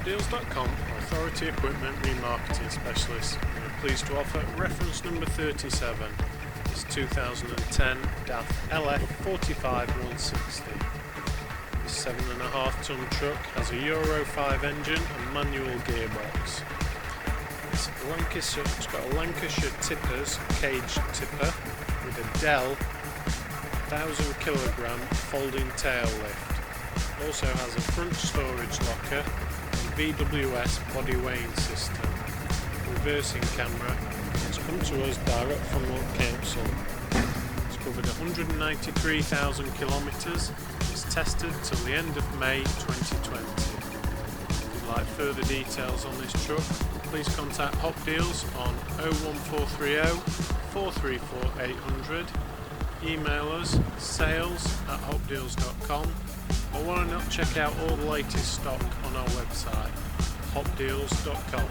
Hopdeals.com, authority equipment remarketing specialist. We are pleased to offer reference number 37. It's 2010 DAF LF45.160. This 7.5 ton truck has a Euro 5 engine and manual gearbox. It's got a Lancashire tippers cage tipper with a Dell 1000 kilogram folding tail lift. Also has a front storage locker and VWS body weighing system. Reversing camera. It's come to us direct from Lock Council. It's covered 193,000 kilometres. It's tested till the end of May 2020. If you'd like further details on this truck, please contact Hop Deals on 01430 434 800. Email us sales@hopdeals.com, or why not check out all the latest stock on our website hopdeals.com.